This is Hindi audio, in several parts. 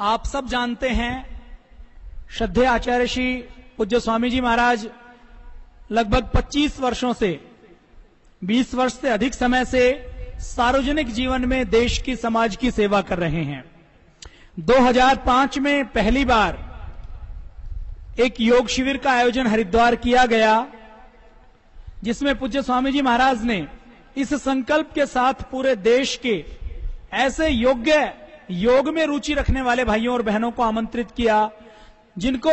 आप सब जानते हैं, श्रद्धेय आचार्य श्री पूज्य स्वामी जी महाराज लगभग 25 वर्षों से 20 वर्ष से अधिक समय से सार्वजनिक जीवन में देश की समाज की सेवा कर रहे हैं। 2005 में पहली बार एक योग शिविर का आयोजन हरिद्वार किया गया, जिसमें पूज्य स्वामी जी महाराज ने इस संकल्प के साथ पूरे देश के ऐसे योग्य योग में रुचि रखने वाले भाइयों और बहनों को आमंत्रित किया, जिनको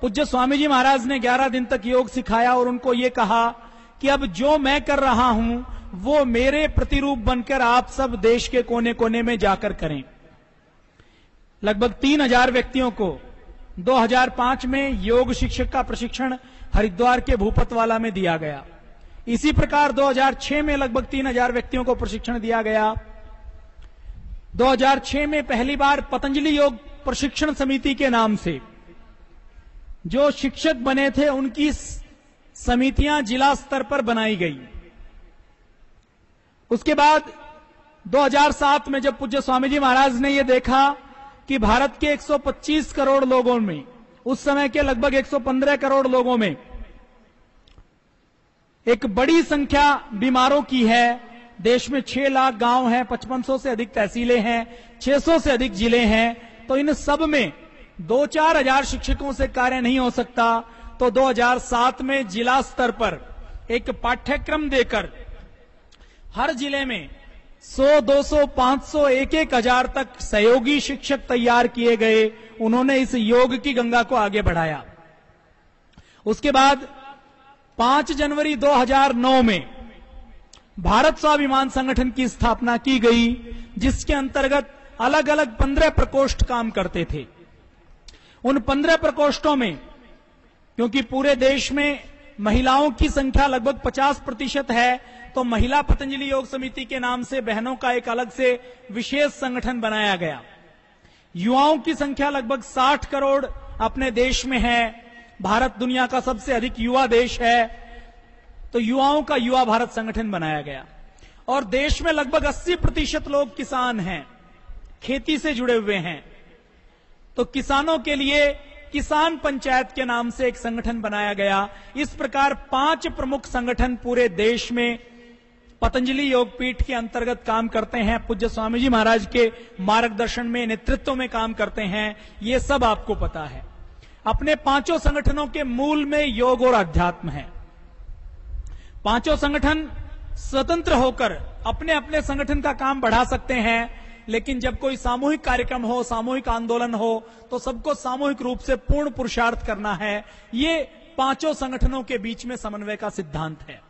पूज्य स्वामी जी महाराज ने 11 दिन तक योग सिखाया और उनको ये कहा कि अब जो मैं कर रहा हूं वो मेरे प्रतिरूप बनकर आप सब देश के कोने कोने में जाकर करें। लगभग 3000 व्यक्तियों को 2005 में योग शिक्षक का प्रशिक्षण हरिद्वार के भूपतवाला में दिया गया। इसी प्रकार 2006 में लगभग 3000 व्यक्तियों को प्रशिक्षण दिया गया। 2006 में पहली बार पतंजलि योग प्रशिक्षण समिति के नाम से जो शिक्षक बने थे उनकी समितियां जिला स्तर पर बनाई गई। उसके बाद 2007 में जब पूज्य स्वामी जी महाराज ने यह देखा कि भारत के 125 करोड़ लोगों में, उस समय के लगभग 115 करोड़ लोगों में एक बड़ी संख्या बीमारों की है। देश में 6 लाख गांव हैं, 5500 से अधिक तहसीलें हैं, 600 से अधिक जिले हैं, तो इन सब में 2-4 हजार शिक्षकों से कार्य नहीं हो सकता। तो 2007 में जिला स्तर पर एक पाठ्यक्रम देकर हर जिले में 100, 200, 500, 1-1 हजार तक सहयोगी शिक्षक तैयार किए गए। उन्होंने इस योग की गंगा को आगे बढ़ाया। उसके बाद 5 जनवरी 2009 में भारत स्वाभिमान संगठन की स्थापना की गई, जिसके अंतर्गत अलग अलग 15 प्रकोष्ठ काम करते थे। उन 15 प्रकोष्ठों में, क्योंकि पूरे देश में महिलाओं की संख्या लगभग 50% है, तो महिला पतंजलि योग समिति के नाम से बहनों का एक अलग से विशेष संगठन बनाया गया। युवाओं की संख्या लगभग 60 करोड़ अपने देश में है। भारत दुनिया का सबसे अधिक युवा देश है, तो युवाओं का युवा भारत संगठन बनाया गया। और देश में लगभग 80% लोग किसान हैं, खेती से जुड़े हुए हैं। तो किसानों के लिए किसान पंचायत के नाम से एक संगठन बनाया गया। इस प्रकार 5 प्रमुख संगठन पूरे देश में पतंजलि योगपीठ के अंतर्गत काम करते हैं, पूज्य स्वामी जी महाराज के मार्गदर्शन में, नेतृत्व में काम करते हैं। ये सब आपको पता है। अपने 5 संगठनों के मूल में योग और अध्यात्म है। 5 संगठन स्वतंत्र होकर अपने अपने संगठन का काम बढ़ा सकते हैं, लेकिन जब कोई सामूहिक कार्यक्रम हो, सामूहिक आंदोलन हो, तो सबको सामूहिक रूप से पूर्ण पुरुषार्थ करना है। ये 5 संगठनों के बीच में समन्वय का सिद्धांत है।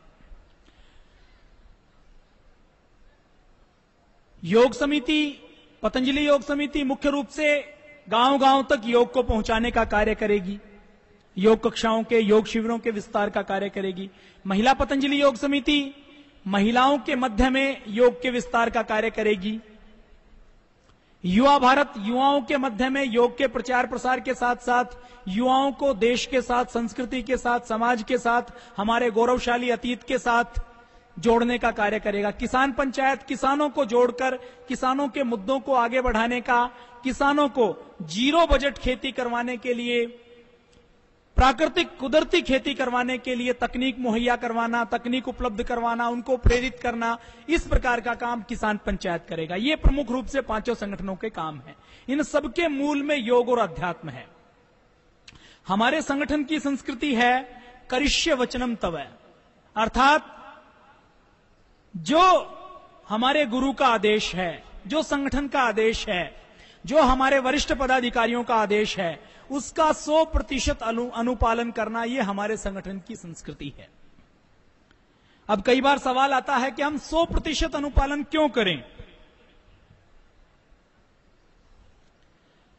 योग समिति, पतंजलि योग समिति मुख्य रूप से गांव-गांव तक योग को पहुंचाने का कार्य करेगी। योग कक्षाओं के, योग शिविरों के विस्तार का कार्य करेगी। महिला पतंजलि योग समिति महिलाओं के मध्य में योग के विस्तार का कार्य करेगी। युवा भारत युवाओं के मध्य में योग के प्रचार प्रसार के साथ साथ युवाओं को देश के साथ, संस्कृति के साथ, समाज के साथ, हमारे गौरवशाली अतीत के साथ जोड़ने का कार्य करेगा। किसान पंचायत किसानों को जोड़कर किसानों के मुद्दों को आगे बढ़ाने का, किसानों को जीरो बजट खेती करवाने के लिए, प्राकृतिक कुदरती खेती करवाने के लिए तकनीक मुहैया करवाना, तकनीक उपलब्ध करवाना, उनको प्रेरित करना, इस प्रकार का काम किसान पंचायत करेगा। ये प्रमुख रूप से 5 संगठनों के काम है। इन सबके मूल में योग और अध्यात्म है। हमारे संगठन की संस्कृति है करिष्य वचनम तव, अर्थात जो हमारे गुरु का आदेश है, जो संगठन का आदेश है, जो हमारे वरिष्ठ पदाधिकारियों का आदेश है, उसका 100% अनुपालन करना, यह हमारे संगठन की संस्कृति है। अब कई बार सवाल आता है कि हम 100% अनुपालन क्यों करें?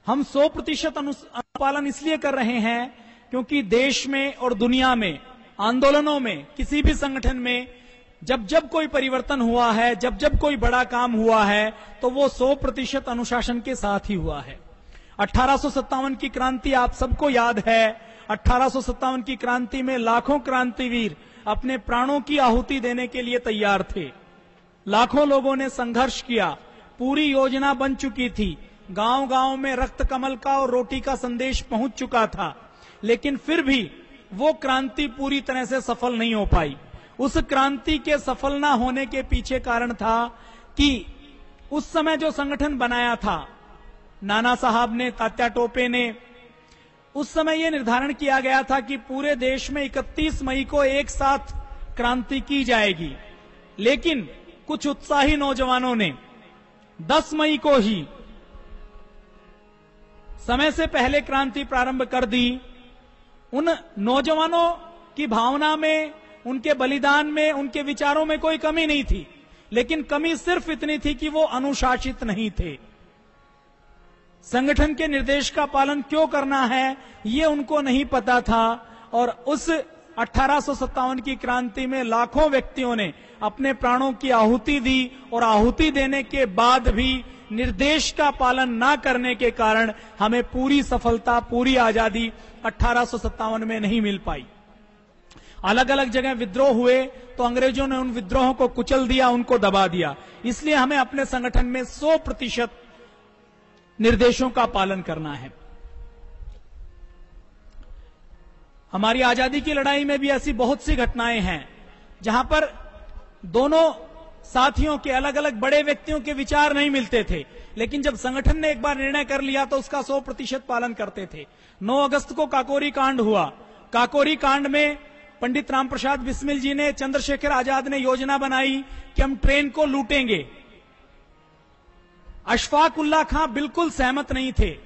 हम 100% अनुपालन इसलिए कर रहे हैं क्योंकि देश में और दुनिया में आंदोलनों में, किसी भी संगठन में जब जब कोई परिवर्तन हुआ है, जब जब कोई बड़ा काम हुआ है, तो वो 100% अनुशासन के साथ ही हुआ है। 1857 की क्रांति आप सबको याद है। 1857 की क्रांति में लाखों क्रांतिवीर अपने प्राणों की आहुति देने के लिए तैयार थे। लाखों लोगों ने संघर्ष किया, पूरी योजना बन चुकी थी, गांव गांव में रक्त कमल का और रोटी का संदेश पहुंच चुका था, लेकिन फिर भी वो क्रांति पूरी तरह से सफल नहीं हो पाई। उस क्रांति के सफल ना होने के पीछे कारण था कि उस समय जो संगठन बनाया था नाना साहब ने, तात्या टोपे ने, उस समय यह निर्धारण किया गया था कि पूरे देश में 31 मई को एक साथ क्रांति की जाएगी। लेकिन कुछ उत्साही नौजवानों ने 10 मई को ही समय से पहले क्रांति प्रारंभ कर दी। उन नौजवानों की भावना में, उनके बलिदान में, उनके विचारों में कोई कमी नहीं थी, लेकिन कमी सिर्फ इतनी थी कि वो अनुशासित नहीं थे। संगठन के निर्देश का पालन क्यों करना है ये उनको नहीं पता था, और उस 1857 की क्रांति में लाखों व्यक्तियों ने अपने प्राणों की आहुति दी, और आहुति देने के बाद भी निर्देश का पालन ना करने के कारण हमें पूरी सफलता, पूरी आजादी 1857 में नहीं मिल पाई। अलग अलग जगह विद्रोह हुए तो अंग्रेजों ने उन विद्रोहों को कुचल दिया, उनको दबा दिया। इसलिए हमें अपने संगठन में 100% निर्देशों का पालन करना है। हमारी आजादी की लड़ाई में भी ऐसी बहुत सी घटनाएं हैं जहां पर दोनों साथियों के, अलग अलग बड़े व्यक्तियों के विचार नहीं मिलते थे, लेकिन जब संगठन ने एक बार निर्णय कर लिया तो उसका 100% पालन करते थे। 9 अगस्त को काकोरी कांड हुआ। काकोरी कांड में पंडित रामप्रसाद बिस्मिल जी ने, चंद्रशेखर आजाद ने योजना बनाई कि हम ट्रेन को लूटेंगे। अशफाक उल्लाह खां बिल्कुल सहमत नहीं थे,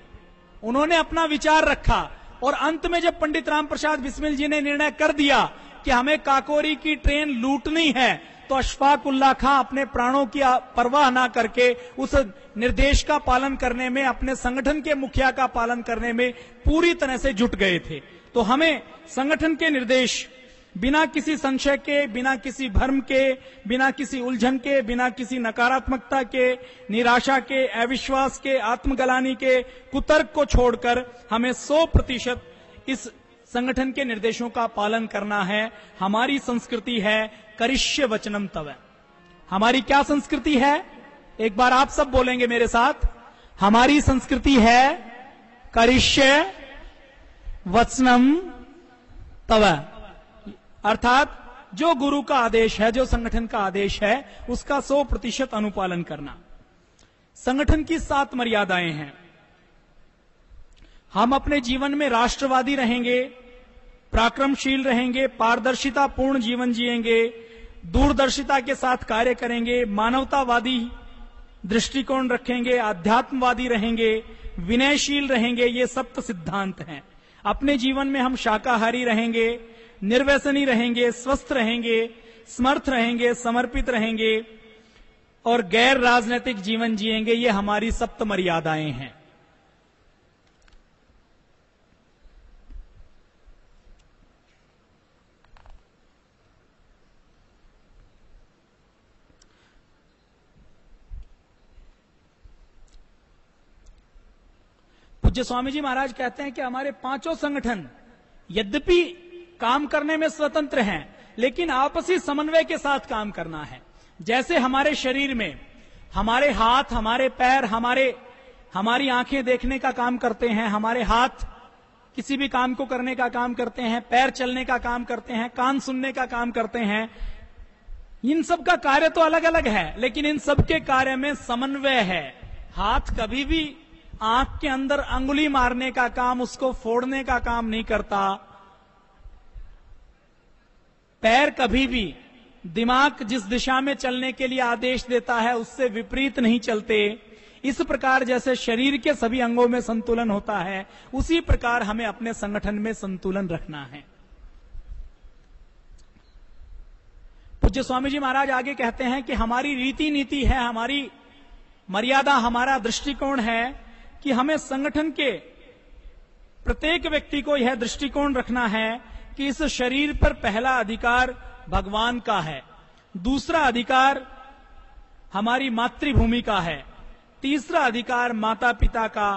उन्होंने अपना विचार रखा, और अंत में जब पंडित रामप्रसाद बिस्मिल जी ने निर्णय कर दिया कि हमें काकोरी की ट्रेन लूटनी है, तो अशफाक उल्लाह खां अपने प्राणों की परवाह ना करके उस निर्देश का पालन करने में, अपने संगठन के मुखिया का पालन करने में पूरी तरह से जुट गए थे। तो हमें संगठन के निर्देश बिना किसी संशय के, बिना किसी भ्रम के, बिना किसी उलझन के, बिना किसी नकारात्मकता के, निराशा के, अविश्वास के, आत्मगलानी के, कुतर्क को छोड़कर हमें 100% इस संगठन के निर्देशों का पालन करना है। हमारी संस्कृति है करिष्य वचनम तव। हमारी क्या संस्कृति है? एक बार आप सब बोलेंगे मेरे साथ, हमारी संस्कृति है करिष्य वचनम तव, अर्थात जो गुरु का आदेश है, जो संगठन का आदेश है, उसका 100% अनुपालन करना। संगठन की 7 मर्यादाएं हैं। हम अपने जीवन में राष्ट्रवादी रहेंगे, पराक्रमशील रहेंगे, पारदर्शिता पूर्ण जीवन जिएंगे, दूरदर्शिता के साथ कार्य करेंगे, मानवतावादी दृष्टिकोण रखेंगे, आध्यात्मवादी रहेंगे, विनयशील रहेंगे। ये 7 सिद्धांत हैं। अपने जीवन में हम शाकाहारी रहेंगे, निर्व्यसनी रहेंगे, स्वस्थ रहेंगे, समर्थ रहेंगे, समर्पित रहेंगे और गैर राजनीतिक जीवन जिएंगे। ये हमारी 7 मर्यादाएं हैं। पूज्य स्वामी जी महाराज कहते हैं कि हमारे 5 संगठन यद्यपि काम करने में स्वतंत्र हैं, लेकिन आपसी समन्वय के साथ काम करना है। जैसे हमारे शरीर में हमारे हाथ, हमारे पैर, हमारी आंखें देखने का काम करते हैं, हमारे हाथ किसी भी काम को करने का काम करते हैं, पैर चलने का काम करते हैं, कान सुनने का काम करते हैं। इन सब का कार्य तो अलग अलग है, लेकिन इन सब के कार्य में समन्वय है। हाथ कभी भी आंख के अंदर अंगुली मारने का काम, उसको फोड़ने का काम नहीं करता। पैर कभी भी दिमाग जिस दिशा में चलने के लिए आदेश देता है उससे विपरीत नहीं चलते। इस प्रकार जैसे शरीर के सभी अंगों में संतुलन होता है, उसी प्रकार हमें अपने संगठन में संतुलन रखना है। पूज्य स्वामी जी महाराज आगे कहते हैं कि हमारी रीति नीति है, हमारी मर्यादा, हमारा दृष्टिकोण है कि हमें संगठन के प्रत्येक व्यक्ति को यह दृष्टिकोण रखना है कि इस शरीर पर पहला अधिकार भगवान का है, दूसरा अधिकार हमारी मातृभूमि का है, तीसरा अधिकार माता पिता का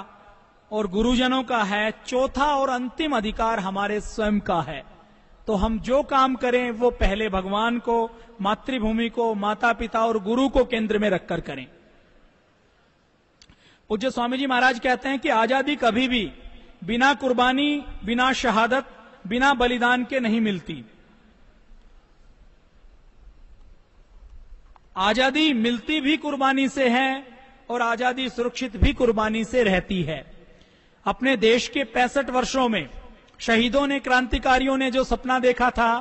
और गुरुजनों का है, चौथा और अंतिम अधिकार हमारे स्वयं का है। तो हम जो काम करें वो पहले भगवान को, मातृभूमि को, माता पिता और गुरु को केंद्र में रखकर करें। पूज्य स्वामी जी महाराज कहते हैं कि आजादी कभी भी बिना कुर्बानी, बिना शहादत, बिना बलिदान के नहीं मिलती। आजादी मिलती भी कुर्बानी से है और आजादी सुरक्षित भी कुर्बानी से रहती है। अपने देश के 65 वर्षों में शहीदों ने, क्रांतिकारियों ने जो सपना देखा था,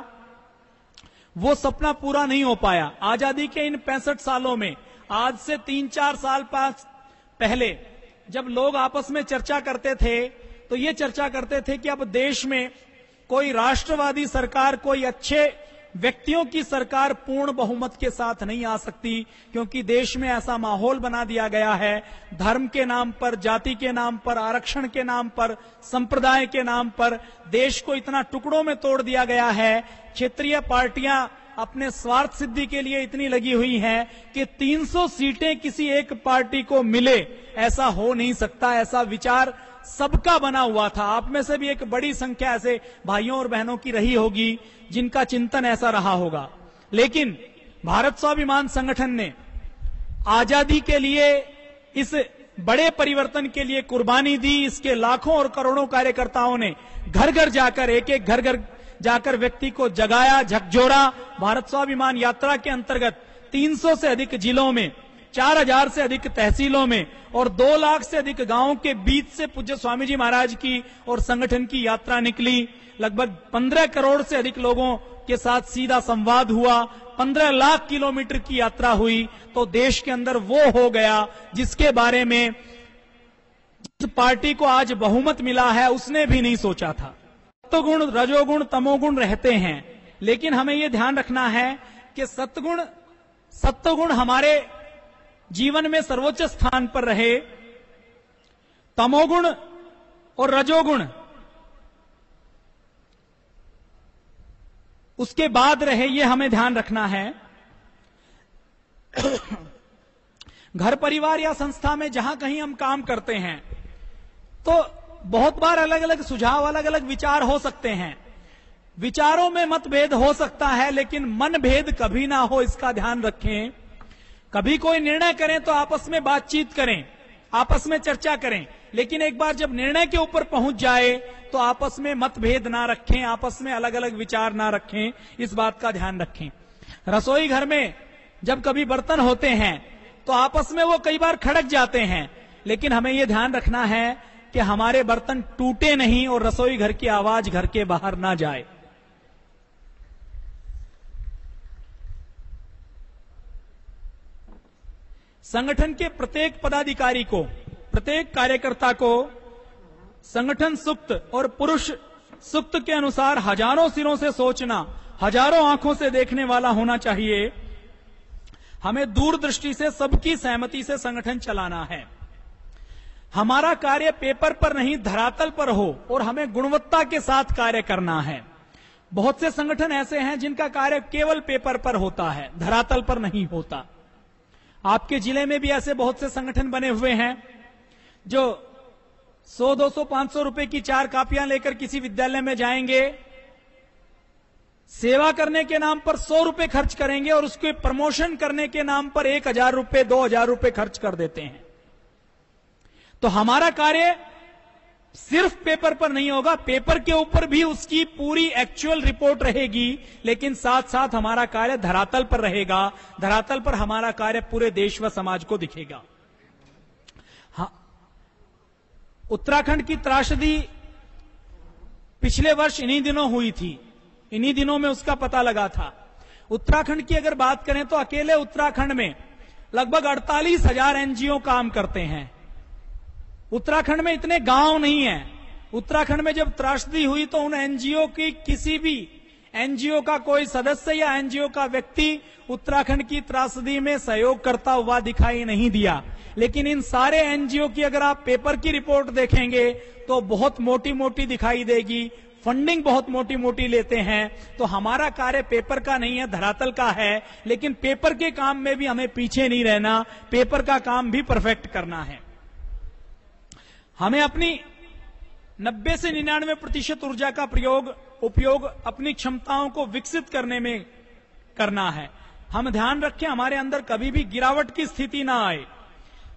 वो सपना पूरा नहीं हो पाया। आजादी के इन 65 सालों में आज से 3-4 साल पहले जब लोग आपस में चर्चा करते थे तो ये चर्चा करते थे कि अब देश में कोई राष्ट्रवादी सरकार, कोई अच्छे व्यक्तियों की सरकार पूर्ण बहुमत के साथ नहीं आ सकती, क्योंकि देश में ऐसा माहौल बना दिया गया है। धर्म के नाम पर, जाति के नाम पर, आरक्षण के नाम पर, संप्रदाय के नाम पर देश को इतना टुकड़ों में तोड़ दिया गया है। क्षेत्रीय पार्टियां अपने स्वार्थ सिद्धि के लिए इतनी लगी हुई हैं कि 300 सीटें किसी एक पार्टी को मिले, ऐसा हो नहीं सकता। ऐसा विचार सबका बना हुआ था। आप में से भी एक बड़ी संख्या ऐसे भाइयों और बहनों की रही होगी जिनका चिंतन ऐसा रहा होगा। लेकिन भारत स्वाभिमान संगठन ने आजादी के लिए, इस बड़े परिवर्तन के लिए कुर्बानी दी। इसके लाखों और करोड़ों कार्यकर्ताओं ने घर घर जाकर, एक एक घर घर जाकर व्यक्ति को जगाया, झकझोरा। भारत स्वाभिमान यात्रा के अंतर्गत 300 से अधिक जिलों में, 4000 से अधिक तहसीलों में और 2 लाख से अधिक गांवों के बीच से पूज्य स्वामी जी महाराज की और संगठन की यात्रा निकली। लगभग 15 करोड़ से अधिक लोगों के साथ सीधा संवाद हुआ। 15 लाख किलोमीटर की यात्रा हुई। तो देश के अंदर वो हो गया जिसके बारे में जिस पार्टी को आज बहुमत मिला है उसने भी नहीं सोचा था। सत्वगुण, रजोगुण, तमोगुण रहते हैं, लेकिन हमें यह ध्यान रखना है कि सत्वगुण हमारे जीवन में सर्वोच्च स्थान पर रहे, तमोगुण और रजोगुण उसके बाद रहे, ये हमें ध्यान रखना है। घर परिवार या संस्था में जहां कहीं हम काम करते हैं तो बहुत बार अलग अलग सुझाव, अलग अलग विचार हो सकते हैं। विचारों में मतभेद हो सकता है, लेकिन मनभेद कभी ना हो, इसका ध्यान रखें। कभी कोई निर्णय करें तो आपस में बातचीत करें, आपस में चर्चा करें, लेकिन एक बार जब निर्णय के ऊपर पहुंच जाए तो आपस में मतभेद ना रखें, आपस में अलग अलग विचार ना रखें। इस बात का ध्यान रखें। रसोई घर में जब कभी बर्तन होते हैं तो आपस में वो कई बार खड़क जाते हैं, लेकिन हमें ये ध्यान रखना है कि हमारे बर्तन टूटे नहीं और रसोई घर की आवाज घर के बाहर ना जाए। संगठन के प्रत्येक पदाधिकारी को, प्रत्येक कार्यकर्ता को संगठन सुक्त और पुरुष सुक्त के अनुसार हजारों सिरों से सोचना, हजारों आंखों से देखने वाला होना चाहिए। हमें दूरदृष्टि से, सबकी सहमति से संगठन चलाना है। हमारा कार्य पेपर पर नहीं, धरातल पर हो और हमें गुणवत्ता के साथ कार्य करना है। बहुत से संगठन ऐसे हैं जिनका कार्य केवल पेपर पर होता है, धरातल पर नहीं होता। आपके जिले में भी ऐसे बहुत से संगठन बने हुए हैं जो 100, 200, 500 रुपए की 4 कापियां लेकर किसी विद्यालय में जाएंगे, सेवा करने के नाम पर 100 रुपए खर्च करेंगे और उसके प्रमोशन करने के नाम पर 1000 रुपए, 2000 रुपए खर्च कर देते हैं। तो हमारा कार्य सिर्फ पेपर पर नहीं होगा, पेपर के ऊपर भी उसकी पूरी एक्चुअल रिपोर्ट रहेगी, लेकिन साथ साथ हमारा कार्य धरातल पर रहेगा। धरातल पर हमारा कार्य पूरे देश व समाज को दिखेगा। हाँ, उत्तराखंड की त्रासदी पिछले वर्ष इन्हीं दिनों हुई थी, इन्हीं दिनों में उसका पता लगा था। उत्तराखंड की अगर बात करें तो अकेले उत्तराखंड में लगभग 48,000 एनजीओ काम करते हैं। उत्तराखंड में इतने गांव नहीं है। उत्तराखंड में जब त्रासदी हुई तो उन एनजीओ की, किसी भी एनजीओ का कोई सदस्य या एनजीओ का व्यक्ति उत्तराखंड की त्रासदी में सहयोग करता हुआ दिखाई नहीं दिया। लेकिन इन सारे एनजीओ की अगर आप पेपर की रिपोर्ट देखेंगे तो बहुत मोटी मोटी दिखाई देगी, फंडिंग बहुत मोटी मोटी लेते हैं। तो हमारा कार्य पेपर का नहीं है, धरातल का है। लेकिन पेपर के काम में भी हमें पीछे नहीं रहना, पेपर का काम भी परफेक्ट करना है। हमें अपनी 90 से 99% ऊर्जा का उपयोग अपनी क्षमताओं को विकसित करने में करना है। हम ध्यान रखें हमारे अंदर कभी भी गिरावट की स्थिति ना आए।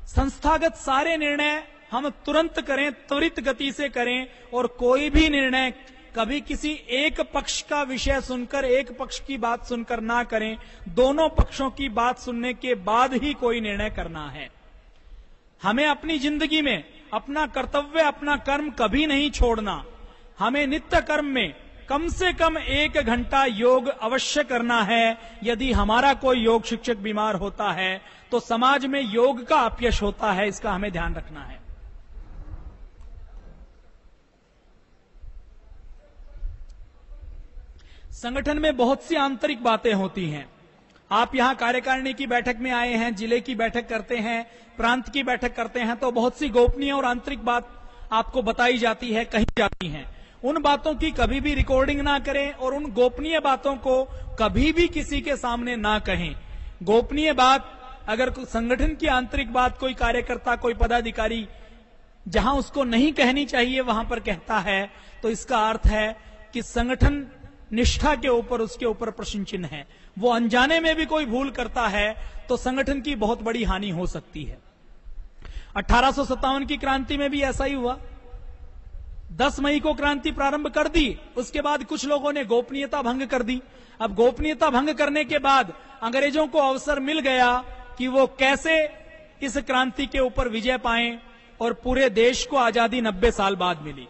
संस्थागत सारे निर्णय हम तुरंत करें, त्वरित गति से करें, और कोई भी निर्णय कभी किसी एक पक्ष का विषय सुनकर, एक पक्ष की बात सुनकर ना करें। दोनों पक्षों की बात सुनने के बाद ही कोई निर्णय करना है। हमें अपनी जिंदगी में अपना कर्तव्य, अपना कर्म कभी नहीं छोड़ना। हमें नित्य कर्म में कम से कम 1 घंटा योग अवश्य करना है। यदि हमारा कोई योग शिक्षक बीमार होता है तो समाज में योग का अपयश होता है, इसका हमें ध्यान रखना है। संगठन में बहुत सी आंतरिक बातें होती हैं। आप यहां कार्यकारिणी की बैठक में आए हैं, जिले की बैठक करते हैं, प्रांत की बैठक करते हैं, तो बहुत सी गोपनीय और आंतरिक बात आपको बताई जाती है, कही जाती हैं। उन बातों की कभी भी रिकॉर्डिंग ना करें और उन गोपनीय बातों को कभी भी किसी के सामने ना कहें। गोपनीय बात, अगर संगठन की आंतरिक बात कोई कार्यकर्ता, कोई पदाधिकारी जहां उसको नहीं कहनी चाहिए वहां पर कहता है, तो इसका अर्थ है कि संगठन निष्ठा के ऊपर, उसके ऊपर प्रश्न चिन्ह है। वो अनजाने में भी कोई भूल करता है तो संगठन की बहुत बड़ी हानि हो सकती है। 1857 की क्रांति में भी ऐसा ही हुआ। 10 मई को क्रांति प्रारंभ कर दी, उसके बाद कुछ लोगों ने गोपनीयता भंग कर दी। अब गोपनीयता भंग करने के बाद अंग्रेजों को अवसर मिल गया कि वो कैसे इस क्रांति के ऊपर विजय पाएं, और पूरे देश को आजादी 90 साल बाद मिली।